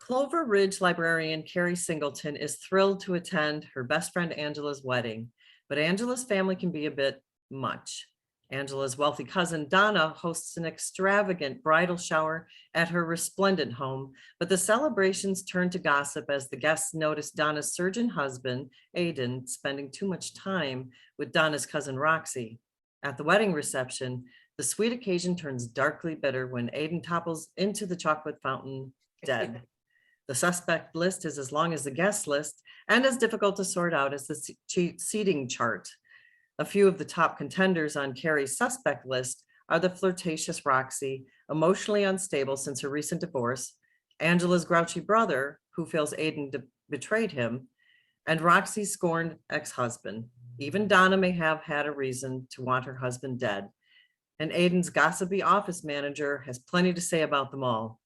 Clover Ridge librarian Carrie Singleton is thrilled to attend her best friend Angela's wedding, but Angela's family can be a bit much. Angela's wealthy cousin Donna hosts an extravagant bridal shower at her resplendent home, but the celebrations turn to gossip as the guests notice Donna's surgeon husband, Aidan, spending too much time with Donna's cousin Roxy. At the wedding reception, the sweet occasion turns darkly bitter when Aidan topples into the chocolate fountain dead. The suspect list is as long as the guest list and as difficult to sort out as the seating chart. A few of the top contenders on Carrie's suspect list are the flirtatious Roxy, emotionally unstable since her recent divorce, Angela's grouchy brother, who feels Aidan betrayed him, and Roxy's scorned ex-husband. Even Donna may have had a reason to want her husband dead, and Aidan's gossipy office manager has plenty to say about them all.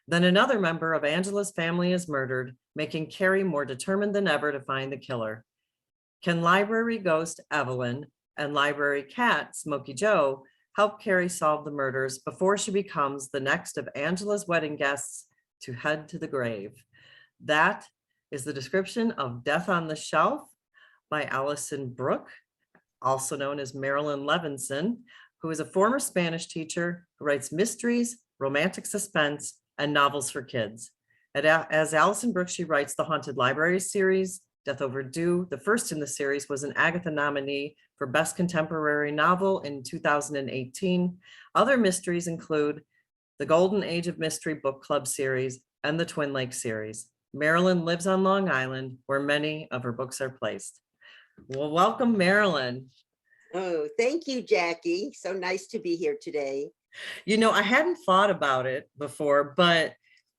Then another member of Angela's family is murdered, making Carrie more determined than ever to find the killer. Can library ghost Evelyn and library cat Smokey Joe help Carrie solve the murders before she becomes the next of Angela's wedding guests to head to the grave? That is the description of Death on the Shelf by Allison Brook, also known as Marilyn Levinson, who is a former Spanish teacher who writes mysteries, romantic suspense, and novels for kids. As Allison Brook, she writes the Haunted Library series, Death Overdue. The first in the series was an Agatha nominee for Best Contemporary Novel in 2018. Other mysteries include the Golden Age of Mystery Book Club series and the Twin Lake series. Marilyn lives on Long Island, where many of her books are placed. Well, welcome, Marilyn. Oh, thank you, Jackie. So nice to be here today. You know, I hadn't thought about it before, but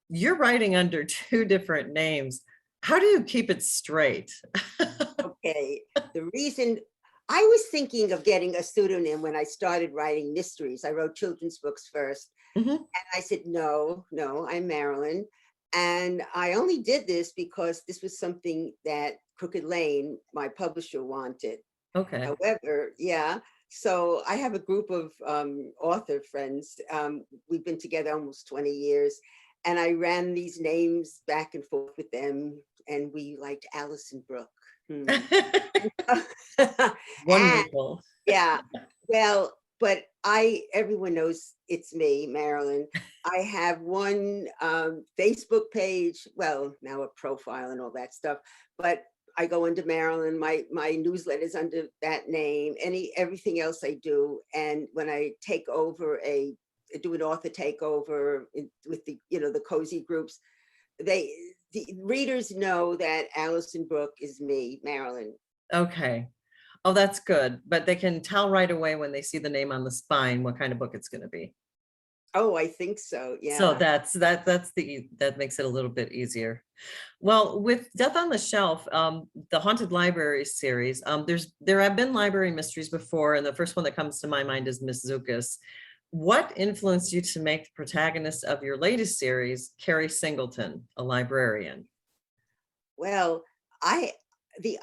you're writing under two different names. How do you keep it straight? Okay, the reason I was thinking of getting a pseudonym when I started writing mysteries. I wrote children's books first. And I said, no, I'm Marilyn. And I only did this because this was something that Crooked Lane, my publisher, wanted. Okay. However, yeah. So I have a group of author friends. We've been together almost 20 years. And I ran these names back and forth with them. And we liked Allison Brook. Wonderful. And, yeah. Well, but everyone knows it's me, Marilyn. I have one Facebook page, well, now a profile and all that stuff, but I go under Marilyn, my newsletter is under that name, everything else I do. And when I do an author takeover with the cozy groups, the readers know that Allison Brook is me, Marilyn. Okay. Oh, that's good. But they can tell right away when they see the name on the spine what kind of book it's going to be. Oh, I think so. Yeah. So that makes it a little bit easier. Well, with Death on the Shelf, the Haunted Library series, there have been library mysteries before, and the first one that comes to my mind is Miss Zukas. What influenced you to make the protagonist of your latest series, Carrie Singleton, a librarian? Well, I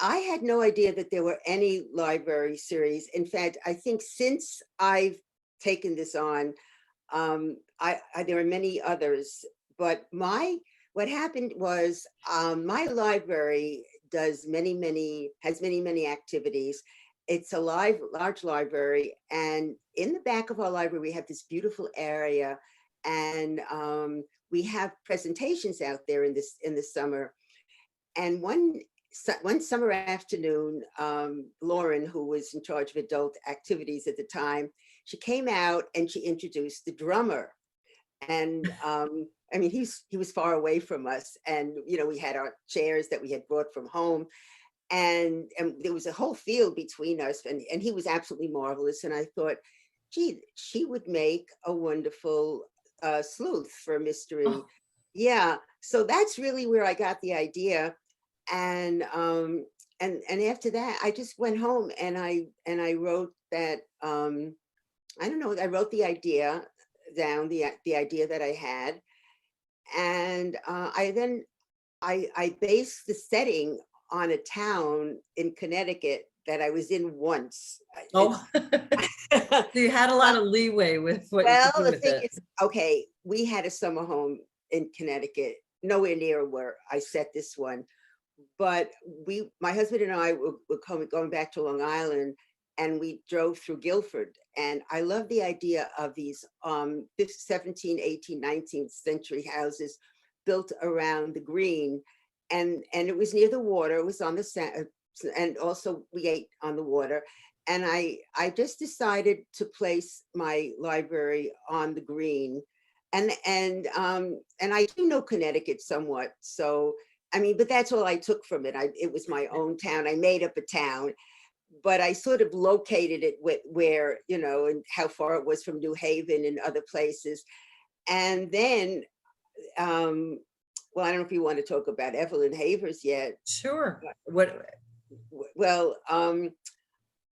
had no idea that there were any library series. In fact, I think since I've taken this on, there are many others, but what happened was my library has many activities. It's a large library, and in the back of our library we have this beautiful area, and we have presentations out there in the summer. And one summer afternoon, Lauren, who was in charge of adult activities at the time, she came out and she introduced the drummer. And I mean, he was far away from us, and we had our chairs that we had brought from home, and there was a whole field between us, and he was absolutely marvelous. And I thought, gee, she would make a wonderful sleuth for a mystery. Oh. Yeah, so that's really where I got the idea. And after that, I just went home and I wrote that. I don't know. I wrote the idea down, the idea that I had, and I based the setting on a town in Connecticut that I was in once. Oh, so you had a lot of leeway with what. Well, the thing is, okay, we had a summer home in Connecticut. nowhere near where I set this one. But my husband and I were going back to Long Island, and we drove through Guilford. And I love the idea of these 17th, 18th, 19th century houses built around the green. And it was near the water, it was on the sand, and also we ate on the water. And I just decided to place my library on the green. And I do know Connecticut somewhat. So, I mean, but that's all I took from it. It was my own town. I made up a town, but I sort of located it where, you know, and how far it was from New Haven and other places. And then, well, I don't know if you want to talk about Evelyn Havers yet. Sure. What? Well,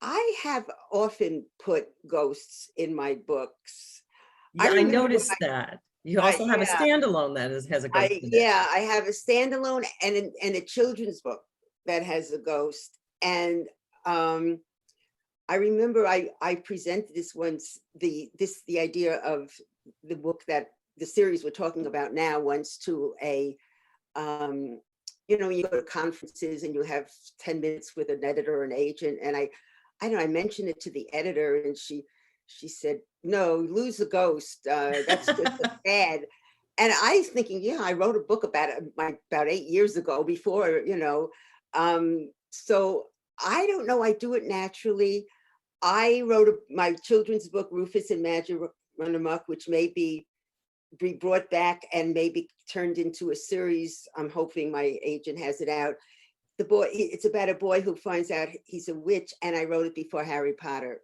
I have often put ghosts in my books. Yeah, I noticed that. You also have a standalone that has a ghost in it. Yeah, I have a standalone and a children's book that has a ghost. And I remember I presented this once, the idea of the book that the series we're talking about now once to a, you know, you go to conferences and you have 10 minutes with an editor or an agent. And I don't know, I mentioned it to the editor and she said, no, lose the ghost. That's just bad. And I was thinking, yeah, I wrote a book about it about 8 years ago before, you know. So I don't know, I do it naturally. I wrote my children's book, Rufus and Magic Run Amok, which may be brought back and maybe turned into a series. I'm hoping my agent has it out. It's about a boy who finds out he's a witch, and I wrote it before Harry Potter.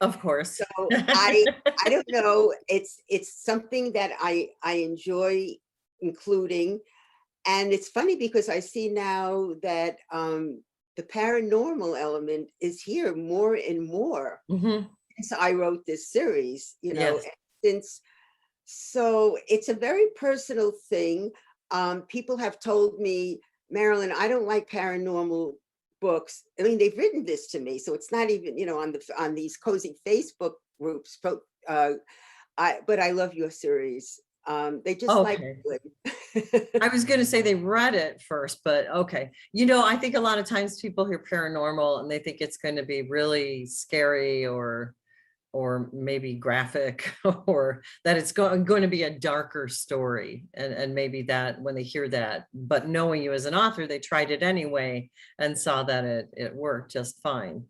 Of course. So I don't know. It's something that I enjoy including. And it's funny because I see now that the paranormal element is here more and more. Mm-hmm. So I wrote this series, you know, yes. So it's a very personal thing. People have told me, Marilyn, I don't like paranormal books. I mean, they've written this to me, so it's not even, you know, on these cozy Facebook groups. But I love your series. They just like it. I was going to say they read it first, but okay. You know, I think a lot of times people hear paranormal and they think it's going to be really scary or maybe graphic, or that it's going to be a darker story. And maybe that when they hear that, but knowing you as an author, they tried it anyway and saw that it worked just fine.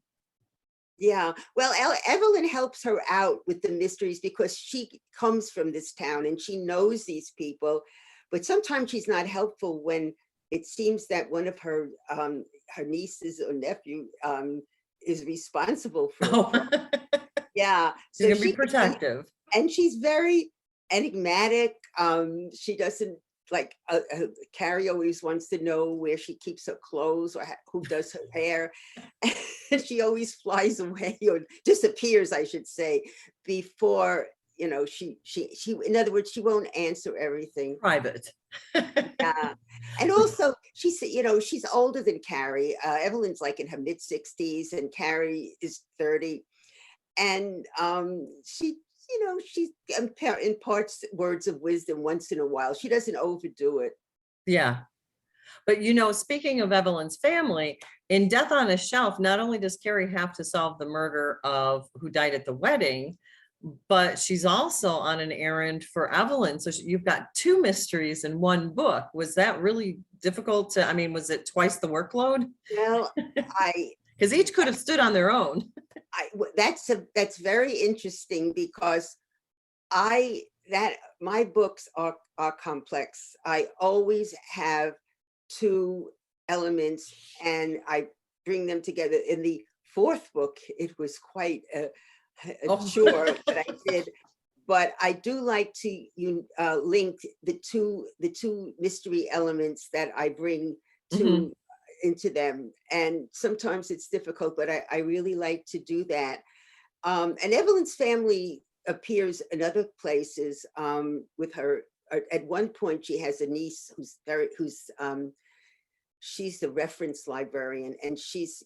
Yeah, well, Evelyn helps her out with the mysteries because she comes from this town and she knows these people, but sometimes she's not helpful when it seems that one of her nieces or nephew is responsible for yeah, so she's gonna be protective, and she's very enigmatic. She doesn't like Carrie always wants to know where she keeps her clothes or who does her hair. And she always flies away or disappears, I should say, before, you know, she in other words, she won't answer everything. Private. Yeah. And also she's, you know, she's older than Carrie. Evelyn's like in her mid-60s and Carrie is 30. And she, you know, she imparts words of wisdom once in a while. She doesn't overdo it. Yeah. But, you know, speaking of Evelyn's family, in Death on a Shelf, not only does Carrie have to solve the murder of who died at the wedding, but she's also on an errand for Evelyn. So you've got two mysteries in one book. Was that really difficult to, I mean, was it twice the workload? Well, because each could have stood on their own. That's very interesting because my books are complex. I always have two elements and I bring them together. In the fourth book, it was quite a chore that I did, but I do like to link the two mystery elements that I bring to into them. And sometimes it's difficult, but I really like to do that. And Evelyn's family appears in other places with her. At one point, she has a niece she's the reference librarian, and she's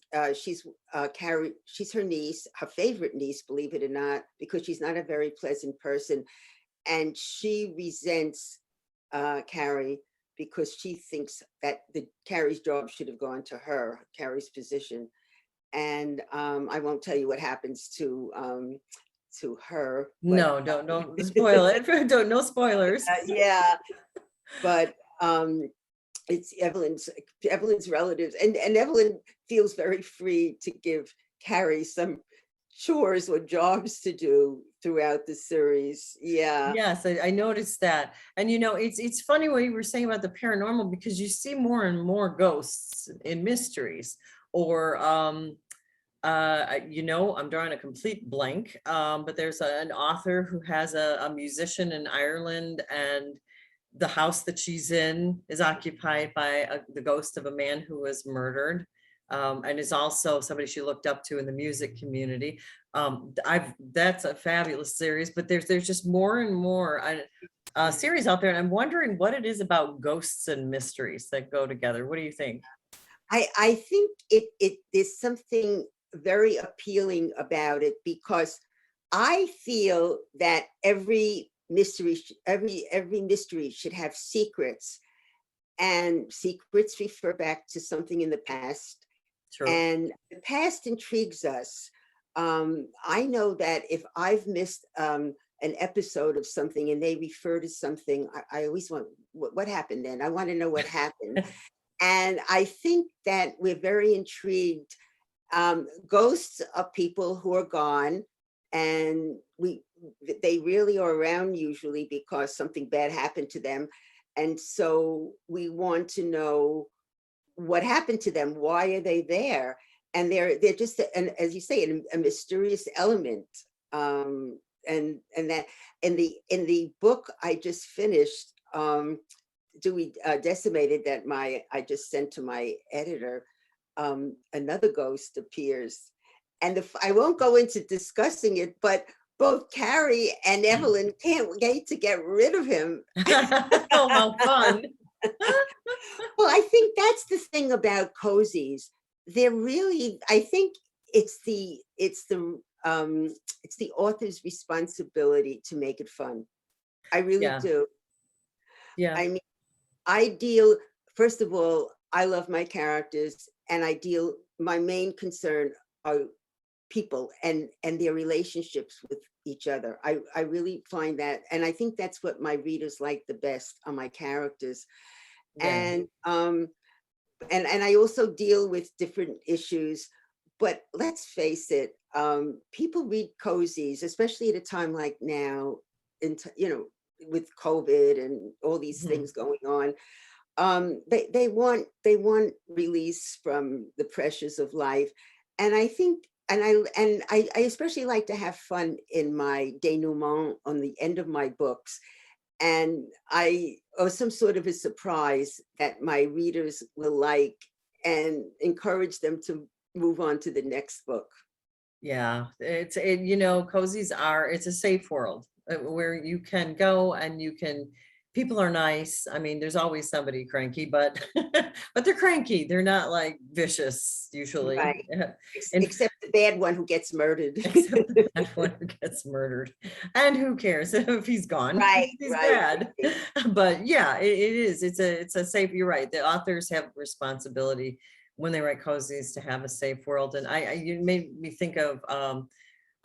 Carrie. She's her niece, her favorite niece, believe it or not, because she's not a very pleasant person, and she resents Carrie because she thinks that the Carrie's job should have gone to her, Carrie's position. And I won't tell you what happens to her. But, No, don't spoil it. Don't, no spoilers. yeah, but it's Evelyn's relatives, and Evelyn feels very free to give Carrie some chores or jobs to do throughout the series. Yeah. Yes, I noticed that. And you know, it's funny what you were saying about the paranormal, because you see more and more ghosts in mysteries, or you know, I'm drawing a complete blank, but there's an author who has a musician in Ireland, and the house that she's in is occupied by the ghost of a man who was murdered, and is also somebody she looked up to in the music community. That's a fabulous series, but there's just more and more series out there, and I'm wondering what it is about ghosts and mysteries that go together. What do you think? I think there's something very appealing about it, because I feel that every mystery should have secrets, and secrets refer back to something in the past. True. And the past intrigues us. I know that if I've missed an episode of something and they refer to something, I always want, what happened then? I want to know what happened. And I think that we're very intrigued. Ghosts are people who are gone, and they really are around usually because something bad happened to them. And so we want to know what happened to them. Why are they there? And they're just, and as you say, a mysterious element. And that in the book I just finished, Dewey Decimated, that I just sent to my editor, another ghost appears. And I won't go into discussing it, but both Carrie and Evelyn can't wait to get rid of him. Oh, how fun. Well, I think that's the thing about cozies. They're really, I think it's the author's responsibility to make it fun. I really do. Yeah. I mean, first of all, I love my characters, and my main concern are people and their relationships with each other. I really find that, and I think that's what my readers like the best, are my characters. Yeah. And I also deal with different issues, but let's face it, people read cozies, especially at a time like now, with COVID and all these things going on. They want release from the pressures of life. And I think, and I especially like to have fun in my denouement on the end of my books. And or some sort of a surprise that my readers will like, and encourage them to move on to the next book. Yeah, cozies it's a safe world where you can go and people are nice. I mean, there's always somebody cranky, but but they're cranky. They're not like vicious usually. Right. Except the bad one who gets murdered. Except the bad one who gets murdered. And who cares if he's gone? Right. He's bad. But yeah, it is. It's a safe, you're right. The authors have responsibility when they write cozies to have a safe world. And you made me think of a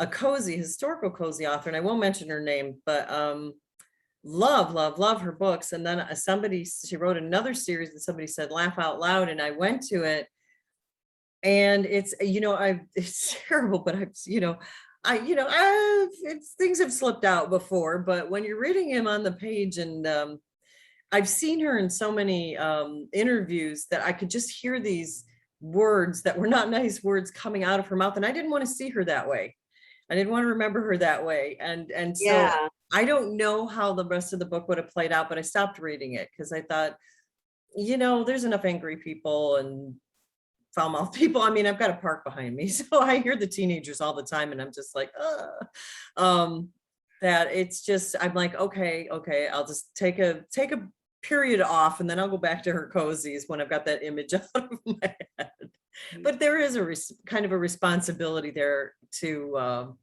historical cozy author, and I won't mention her name, but love her books. And then she wrote another series and somebody said laugh out loud, and I went to it, and it's it's terrible, but things have slipped out before, but when you're reading him on the page, and I've seen her in so many interviews that I could just hear these words that were not nice words coming out of her mouth, and I didn't want to see her that way. I didn't want to remember her that way. And so yeah. I don't know how the rest of the book would have played out, but I stopped reading it because I thought, there's enough angry people and foul-mouthed people. I mean, I've got a park behind me, so I hear the teenagers all the time, and I'm just like, that it's just, I'm like, okay, I'll just take a period off, and then I'll go back to her cozies when I've got that image out of my head. But there is kind of a responsibility there to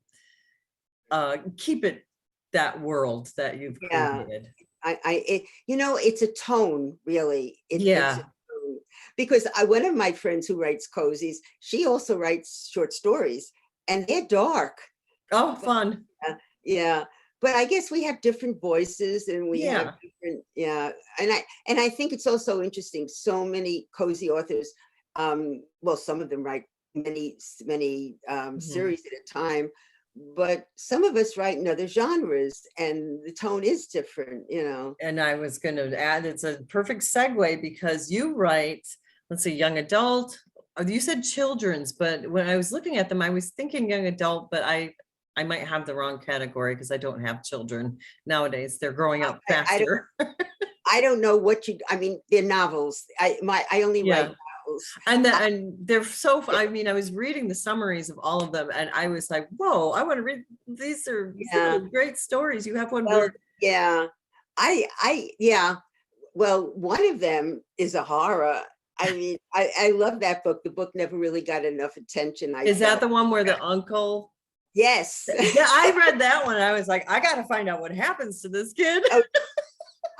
keep it that world that you've created. It's a tone, really. It's a Yeah. tone. Because one of my friends who writes cozies, she also writes short stories, and they're dark. Oh, fun. Yeah, but I guess we have different voices, and we have Yeah. different, yeah. And I think it's also interesting. So many cozy authors, well, some of them write many Mhm. series at a time, but some of us write in other genres, and the tone is different. And I was going to add, it's a perfect segue because you write, let's see, young adult. You said children's, but when I was looking at them, I was thinking young adult, but I might have the wrong category because I don't have children nowadays. They're growing up I don't faster. I don't know I mean, they're novels. I only write Yeah. novels. And they're so, I mean, I was reading the summaries of all of them and I was like, whoa, I want to read, these are Yeah. great stories. You have one Well, where, yeah. Yeah. Well, one of them is a horror. I mean, I love that book. The book never really got enough attention, I is that felt. the one where the uncle, Yes. yeah, I read that one. I was like, I got to find out what happens to this kid. Oh,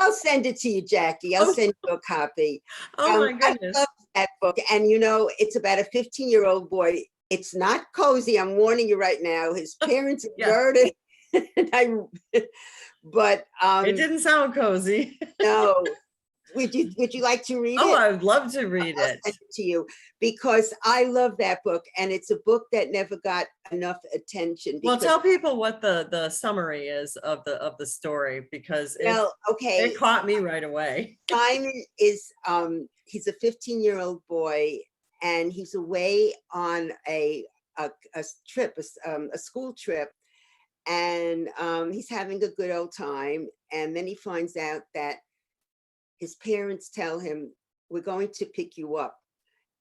I'll send it to you, Jackie. I'll Oh, send you a copy. oh my I goodness. love that book. And it's about a 15-year-old boy. It's not cozy. I'm warning you right now. His parents are Yeah, murdered. But it didn't sound cozy. no. Would you like to read Oh, it? I would love to read I'll it. send it to you, because I love that book, and it's a book that never got enough attention Well, because, tell people what the summary is of the story because well, it okay, caught me right away. Simon is he's a 15-year-old boy, and he's away on a trip, a school trip, and he's having a good old time, and then he finds out that his parents tell him, "We're going to pick you up."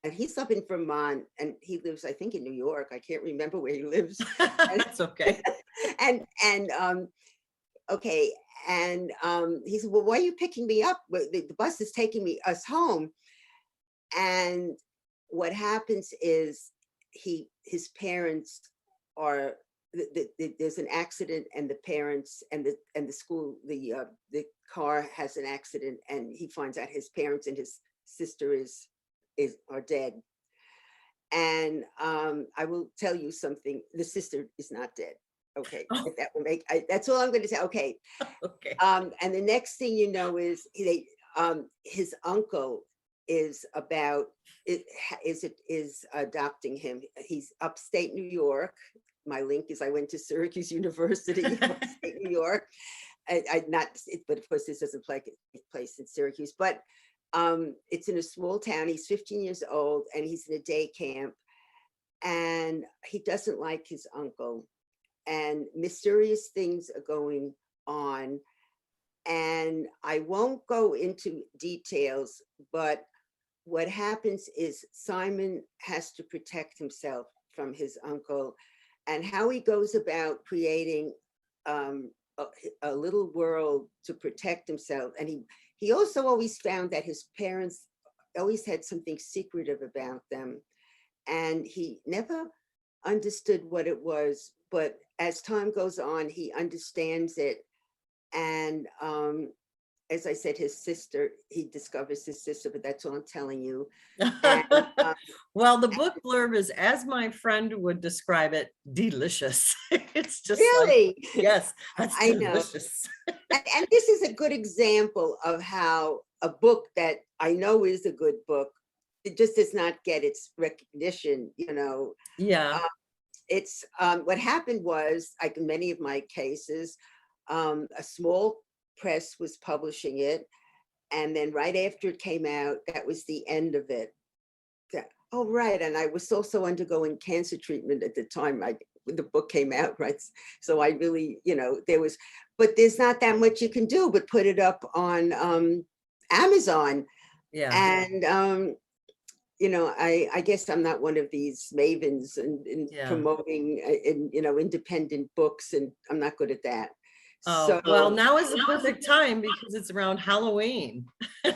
And he's up in Vermont, and he lives, I think, in New York. I can't remember where he lives. And That's okay. and okay, and he said, "Well, why are you picking me up? The bus is taking us home." And what happens is his parents are there's an accident, and the parents and the school, the car has an accident, and he finds out his parents and his sister are dead. And I will tell you something: the sister is not dead. Okay, Oh, if that will that's all I'm going to say. Okay. okay. And the next thing you know is his uncle is about it is adopting him. He's upstate New York. My link is I went to Syracuse University, upstate New York. But of course this doesn't take place in Syracuse. But it's in a small town. He's 15 years old, and he's in a day camp, and he doesn't like his uncle, and mysterious things are going on. And I won't go into details, but what happens is Simon has to protect himself from his uncle, and how he goes about creating a, a little world to protect himself. And he also always found that his parents always had something secretive about them, and he never understood what it was. But as time goes on, he understands it. And as I said, he discovers his sister, but that's all I'm telling you. And Well, the book blurb is, as my friend would describe it, delicious. It's just like, really, yes, that's I know. delicious. And this is a good example of how a book that I know is a good book, it just does not get its recognition. Yeah. It's what happened was, like in many of my cases, a small press was publishing it, and then right after it came out, that was the end of it. Oh, right. And I was also undergoing cancer treatment at the time when the book came out, right? So I really, but there's not that much you can do but put it up on Amazon. Yeah. And I guess I'm not one of these mavens in Yeah. promoting independent books, and I'm not good at that. Oh, So well, now is the perfect time because it's around Halloween.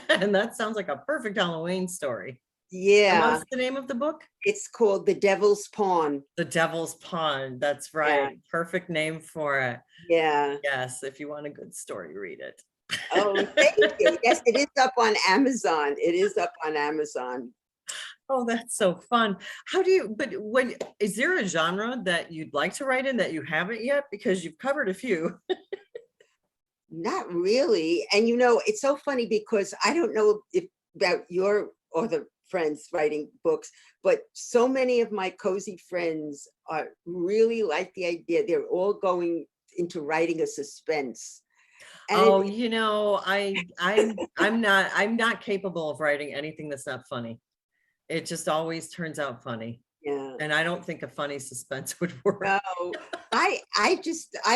And that sounds like a perfect Halloween story. And yeah, what's the name of the book? it's called The Devil's Pawn. The Devil's Pond. That's Yeah, right. Perfect name for it. yeah. Yes, if you want a good story, read it. Oh, thank you. Yes, it is up on Amazon. It is up on Amazon. Oh, that's so fun. How do you, but when, is there a genre that you'd like to write in that you haven't yet? Because you've covered a few. Not really. And it's so funny because I don't know if about your other friends writing books, but so many of my cozy friends are really like the idea. They're all going into writing a suspense. And Oh, I'm not capable of writing anything that's not funny. It just always turns out funny. yeah. And I don't think a funny suspense would work. No, I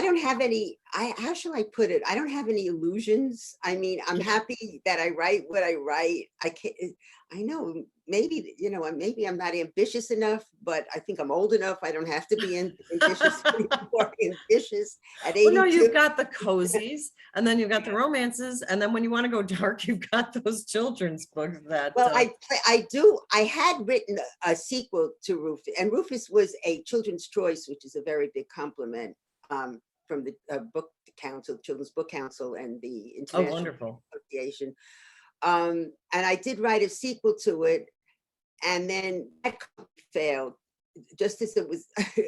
don't have any, how shall I put it? I don't have any illusions. I mean, I'm happy that I write what I write. I know maybe I'm not ambitious enough, but I think I'm old enough. I don't have to be ambitious anymore. Ambitious at Well, no, 82. you've got the cozies and then you've got the romances. And then when you want to go dark, you've got those children's books that. Well, I had written a sequel to Rufus, and Rufus was a children's choice, which is a very big compliment from the book council, Children's Book Council, and the Oh, International wonderful. Association. And I did write a sequel to it, and then that failed just as it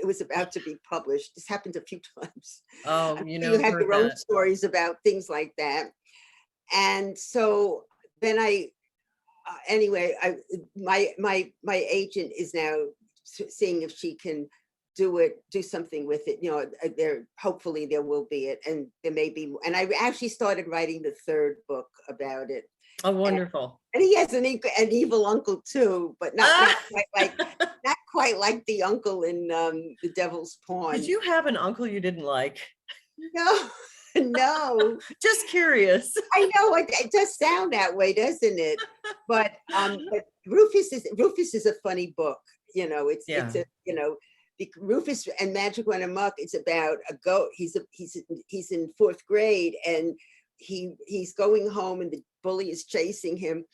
was about to be published. This happened a few times. Oh, You have your own stories about things like that. And so then anyway, my agent is now seeing if she can do something with it. Hopefully there will be it, and there may be. And I actually started writing the third book about it. Oh, wonderful. And he has an evil uncle too, but not quite like the uncle in The Devil's Pawn. Did you have an uncle you didn't like? No, no. Just curious. I know it does sound that way, doesn't it? But Rufus is a funny book. It's a Rufus and Magic Run Amok. It's about a goat. He's in fourth grade, and he's going home, and the bully is chasing him,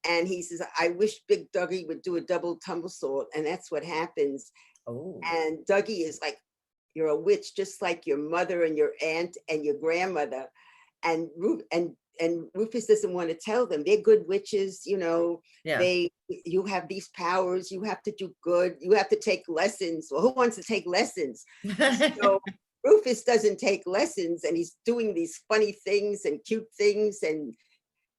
and he says, "I wish Big Dougie would do a double tumble-sault," and that's what happens. Oh. And Dougie is like, "You're a witch, just like your mother and your aunt and your grandmother." And Rufus doesn't want to tell them they're good witches. Yeah. You have these powers. You have to do good. You have to take lessons. Well, who wants to take lessons? So Rufus doesn't take lessons, and he's doing these funny things and cute things, and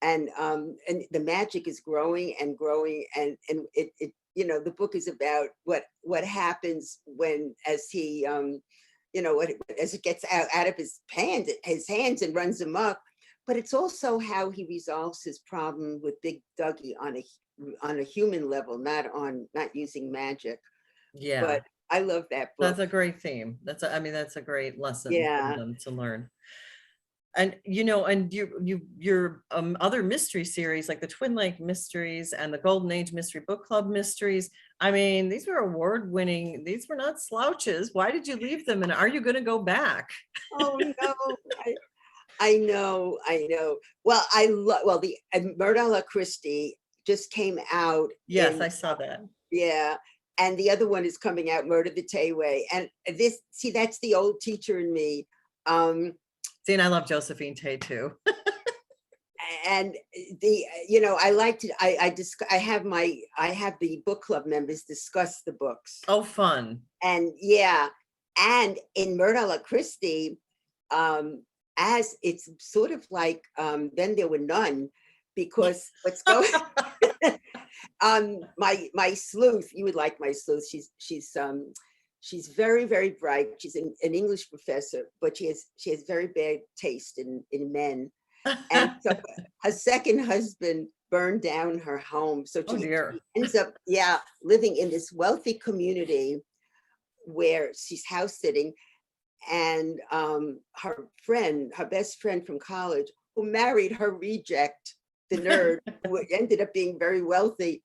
the magic is growing and growing, and it the book is about what happens when, as he as it gets out of his hands and runs amok. But it's also how he resolves his problem with Big Dougie on a human level, not using magic. Yeah. But I love that book. That's a great theme. That's a great lesson Yeah. for them to learn. And and your other mystery series, like the Twin Lake Mysteries and the Golden Age Mystery Book Club Mysteries, I mean, these were award-winning. These were not slouches. Why did you leave them, and are you going to go back? Oh no, I know. Well, the Murder Christie just came out. Yes, I saw that. Yeah. And the other one is coming out, Murder the Tayway. And that's the old teacher in me. See, and I love Josephine Tay too. And I liked it. I have the book club members discuss the books. Oh, fun. And yeah. And in Murder Christie, as it's sort of like Then There Were None, because what's going my sleuth, you would like my sleuth. She's very, very bright. She's an English professor, but she has very bad taste in men. And so her second husband burned down her home. So she ends up living in this wealthy community where she's house sitting. And her best friend from college, who married her reject, the nerd, who ended up being very wealthy.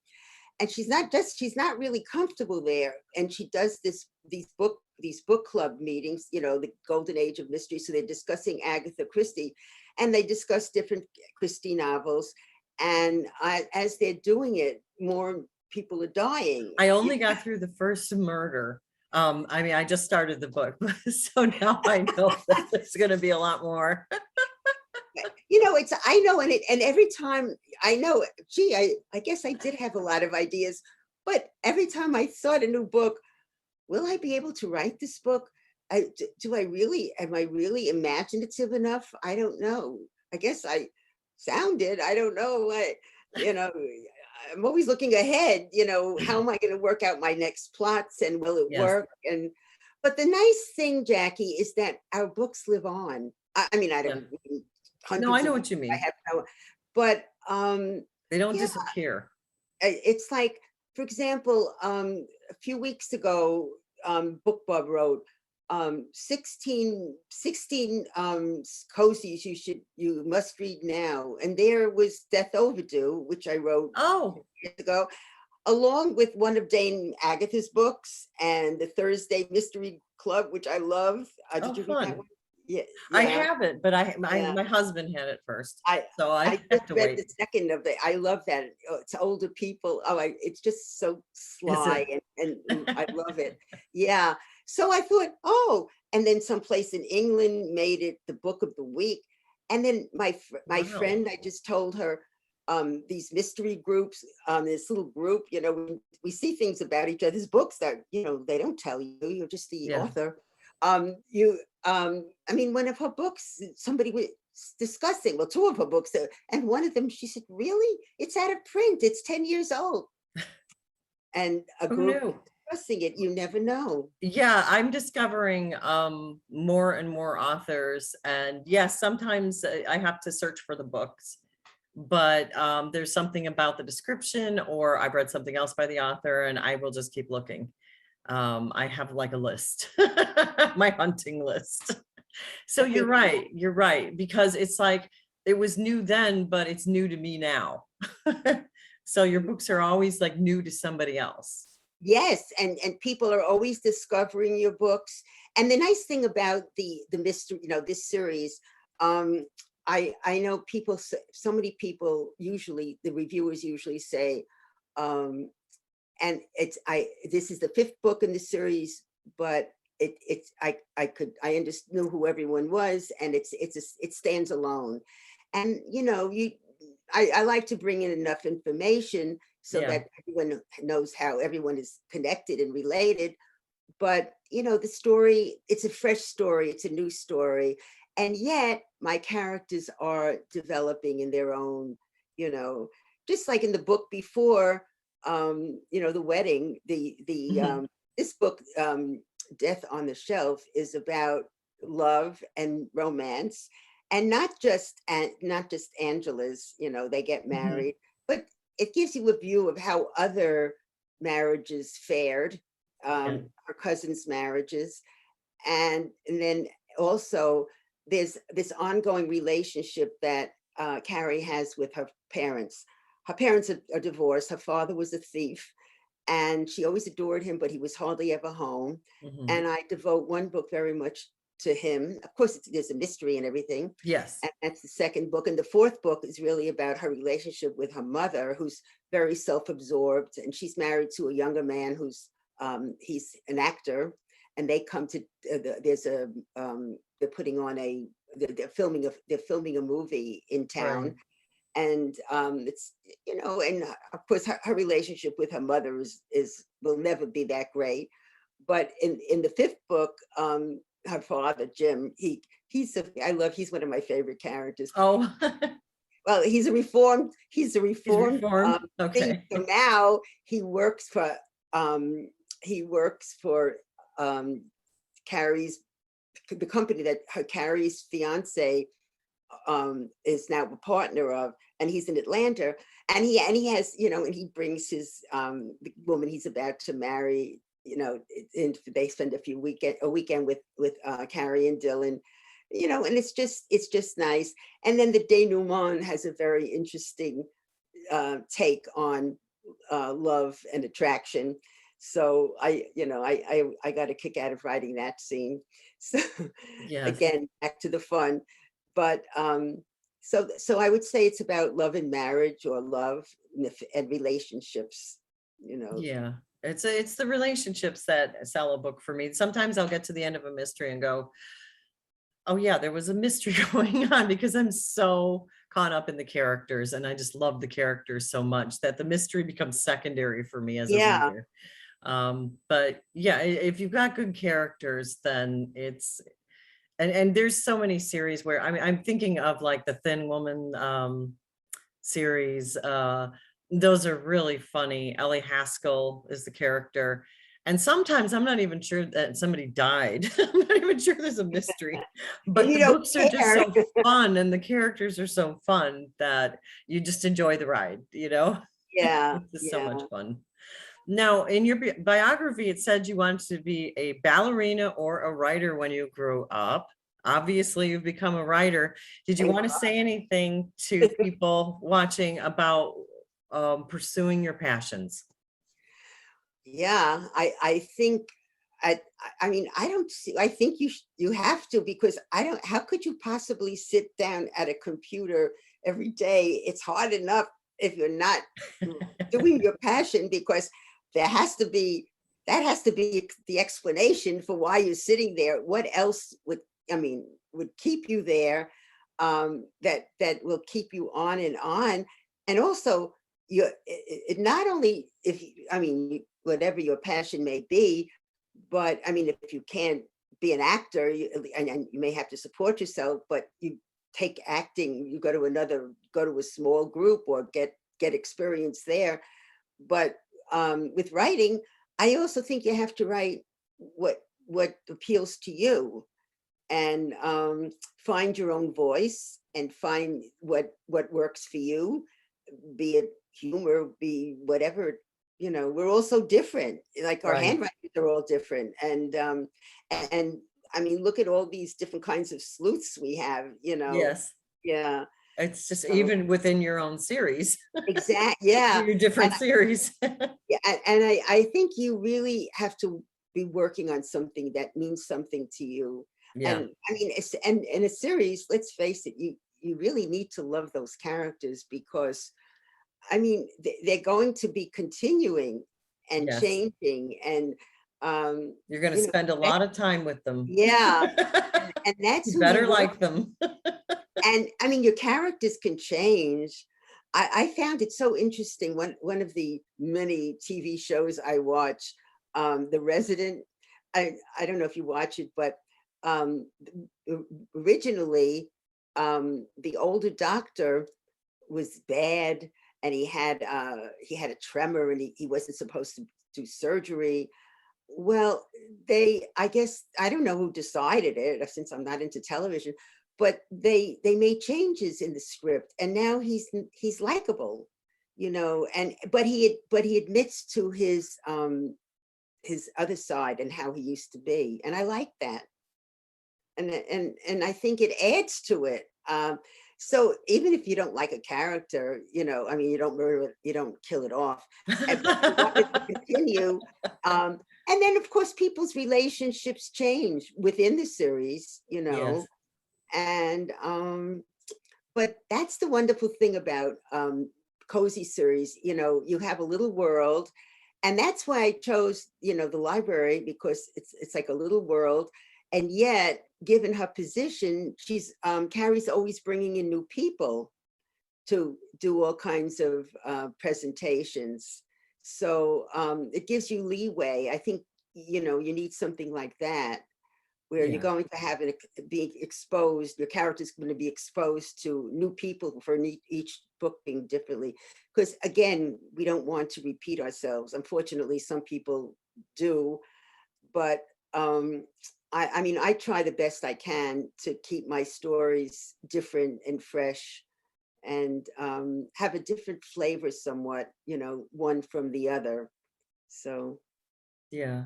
And she's not really comfortable there. And she does these book club meetings, the Golden Age of Mystery. So they're discussing Agatha Christie, and they discuss different Christie novels. And as they're doing it, more people are dying. I only got through the first murder. I mean, I just started the book, so now I know that there's going to be a lot more. it's, I know, and every time I know, gee, I guess I did have a lot of ideas, but every time I thought a new book, will I be able to write this book? Do I really, am I really imaginative enough? I don't know. I guess I sounded, I don't know what, you know, I'm always looking ahead, how am I going to work out my next plots and will it Yes. work? But the nice thing, Jackie, is that our books live on. I mean, I Yeah. don't mean No, I hundreds know of, what you I mean. have no, but They don't yeah, disappear. it's like, for example, a few weeks ago, BookBub wrote 16 cozies you must read now. And there was Death Overdue, which I wrote Oh, years ago, along with one of Dame Agatha's books and the Thursday Mystery Club, which I love. oh, Did you read that fun. one? Yeah, I yeah. haven't, but Yeah. my husband had it first, I so I I just have to read wait. the second of the. I love that. It's older people. It's just so Is sly it? and I love it. Yeah. So I thought, oh, and then someplace in England made it the book of the week. And then my Wow. friend, I just told her, these mystery groups, this little group, we see things about each other's books that they don't tell you. You're just the Yeah. author. I mean, one of her books, somebody was discussing, well, two of her books, and one of them, she said, really? It's out of print. It's 10 years old. And a Who group was knew? discussing it. You never know. Yeah, I'm discovering more and more authors, and yes, sometimes I have to search for the books, but there's something about the description, or I've read something else by the author, and I will just keep looking. I have like a list, my hunting list. So I think, you're right, because it's like it was new then, but it's new to me now. So your books are always like new to somebody else. yes, and people are always discovering your books. And the nice thing about the mystery, this series, I know people, so many people, usually the reviewers usually say, um, and this is the fifth book in the series, but I understood, knew who everyone was, and it stands alone. And I like to bring in enough information so Yeah. that everyone knows how everyone is connected and related. But the story, it's a fresh story, it's a new story, and yet my characters are developing in their own, you know just like in the book before, the wedding, the Mhm. this book, Death on the Shelf, is about love and romance, and not just Angela's, they get Mhm. married, but it gives you a view of how other marriages fared, Yeah. her cousin's marriages, and then also there's this ongoing relationship that Carrie has with her parents. Her parents are divorced. Her father was a thief, and she always adored him, but he was hardly ever home. Mhm. And I devote one book very much to him. Of course, there's a mystery and everything, Yes. and that's the second book. And the fourth book is really about her relationship with her mother, who's very self-absorbed, and she's married to a younger man who's he's an actor, and they come to there's a they're putting on a they're filming a movie in Right. town, and it's and of course her relationship with her mother is will never be that great. But in the fifth book, her father Jim, he's one of my favorite characters. Oh, Well, he's he's a reformed reformed. thing. Okay. So now um he works for um Carrie's the company that her Carrie's fiance is now a partner of, and he's in Atlanta, and he has, and he brings his the woman he's about to marry, and they spend a weekend with Carrie and Dylan, and it's just nice. And then the denouement has a very interesting take on love and attraction. So I got a kick out of writing that scene. So Yes. again, back to the fun. But so I would say it's about love and marriage, or love and relationships, you know. Yeah. It's the relationships that sell a book for me. Sometimes I'll get to the end of a mystery and go, Oh yeah, there was a mystery going on because I'm so caught up in the characters and I just love the characters so much that the mystery becomes secondary for me as a Yeah, reader. But yeah, if you've got good characters, then it's and there's so many series where I mean I'm thinking of like the Thin Woman series. Those are really funny. Ellie Haskell is the character. And sometimes I'm not even sure that somebody died. I'm not even sure there's a mystery, and but you the don't books are just care. so fun and the characters are so fun that you just enjoy the ride, you know? Yeah, It's just so yeah. much fun. Now, in your biography, it said you wanted to be a ballerina or a writer when you grew up. Obviously, you've become a writer. Did you Thank want to say anything to people watching about pursuing your passions? Yeah, I think I mean I don't see I think you have to, because I don't, how could you possibly sit down at a computer every day? It's hard enough if you're not doing your passion, because there has to be, that has to be the explanation for why you're sitting there. What else would, I mean, would keep you there, that will keep you on and on. And also you, it not only if you, I mean, whatever your passion may be, but I mean, if you can't be an actor, and you may have to support yourself, but you take acting, you go to another, go to a small group or get experience there. But with writing, I also think you have to write what appeals to you, and find your own voice and find what works for you, be it humor, be whatever, you know, we're all so different. Like our Right. handwritings are all different. And I mean, look at all these different kinds of sleuths we have, you know. Yes. Yeah. It's just So even within your own series, exact, yeah. your different series. Yeah, and I think you really have to be working on something that means something to you. Yeah. And I mean, it's, and in a series, let's face it, you really need to love those characters, because I mean, they're going to be continuing and Yes. changing, and You're going to you know, spend a that, lot of time with them. yeah, and that's You who you better want. like them. And I mean, your characters can change. I found it so interesting. One of the many TV shows I watch, The Resident. I don't know if you watch it, but um, originally, the older doctor was bad, and he had a tremor, and he wasn't supposed to do surgery. Well, they, I guess, I don't know who decided it, since I'm not into television, but they made changes in the script, and now he's likable, you know. And but he admits to his other side and how he used to be, and I like that. And I think it adds to it. So even if you don't like a character, you know, I mean, you don't murder it, you don't kill it off, but you want it to continue. And then, of course, people's relationships change within the series, you know, Yes. and but that's the wonderful thing about cozy series. You know, you have a little world, and that's why I chose, you know, the library, because it's like a little world. And yet, given her position, she's Carrie's always bringing in new people to do all kinds of presentations. So it gives you leeway. I think, you know, you need something like that, where you're Yeah. going to have it being exposed, your character's going to be exposed to new people for each book being differently. Because again, we don't want to repeat ourselves. Unfortunately, some people do, but I mean, I try the best I can to keep my stories different and fresh, and have a different flavor somewhat, you know, one from the other. So Yeah.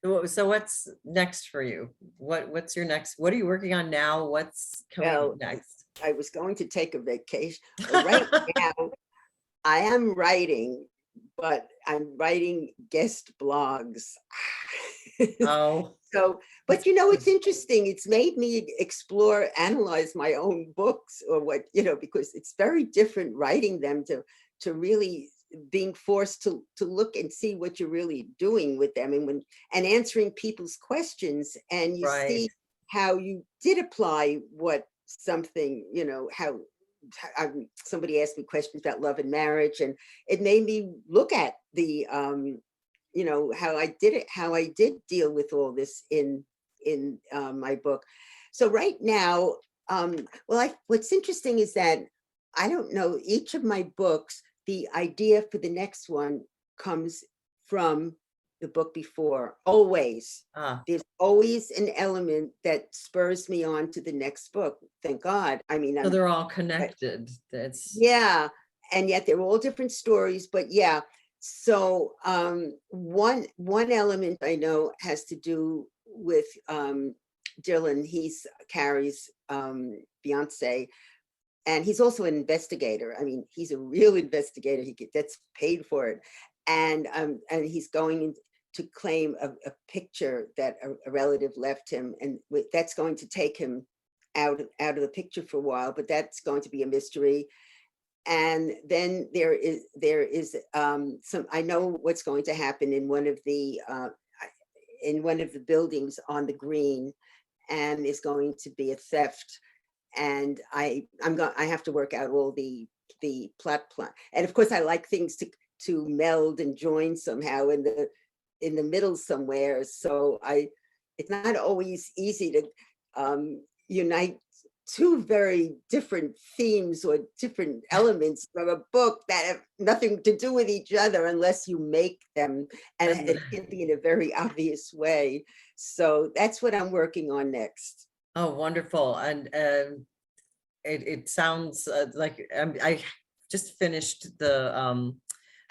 So what's next for you? What's your next? What are you working on now? What's coming up well, next? I was going to take a vacation. Right now, I am writing, but I'm writing guest blogs. Oh, So, that's but you know, good. it's interesting. It's made me explore, analyze my own books, or what, you know, because it's very different writing them to really being forced to look and see what you're really doing with them, and when and answering people's questions, and you Right. see how you did apply what something, how somebody asked me questions about love and marriage, and it made me look at the, how I did deal with all this in my book. So right now, what's interesting is that I don't know, each of my books, the idea for the next one comes from the book before, always. Ah, There's always an element that spurs me on to the next book. Thank God. I mean, so they're all connected. That's yeah, and yet they're all different stories, but yeah. So one element I know has to do with Dylan. He's Carrie's fiance, and he's also an investigator. I mean, he's a real investigator. He gets paid for it, and he's going to claim a picture that a relative left him, and that's going to take him out of the picture for a while. But that's going to be a mystery. And then there is some, I know what's going to happen in one of the buildings on the green, and is going to be a theft. And I have to work out all the plot. And of course I like things to meld and join somehow in the middle somewhere. So it's not always easy to unite two very different themes or different elements from a book that have nothing to do with each other unless you make them, and it can be in a very obvious way. So that's what I'm working on next. oh, wonderful. And it sounds like I just finished the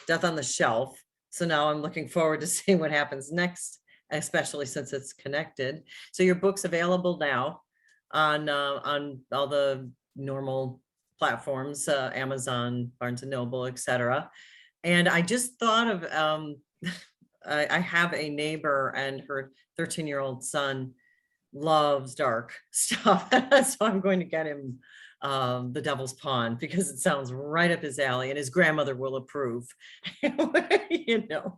Death on the Shelf. So now I'm looking forward to seeing what happens next, especially since it's connected. So your book's available now on all the normal platforms, Amazon, Barnes and Noble, etc. And I just thought of I have a neighbor, and her 13-year-old son loves dark stuff. So I'm going to get him The Devil's Pawn, because it sounds right up his alley, and his grandmother will approve. You know.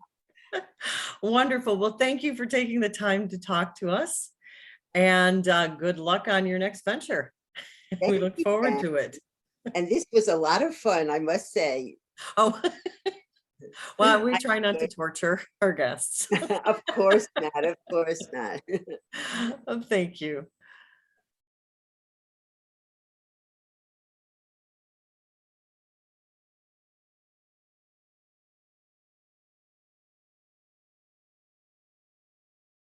Wonderful. Well, thank you for taking the time to talk to us, and good luck on your next venture. We Thank look you, forward Jen. to it. And this was a lot of fun, I must say. Oh, well, we try not to torture our guests. Of course not, of course not. Thank you.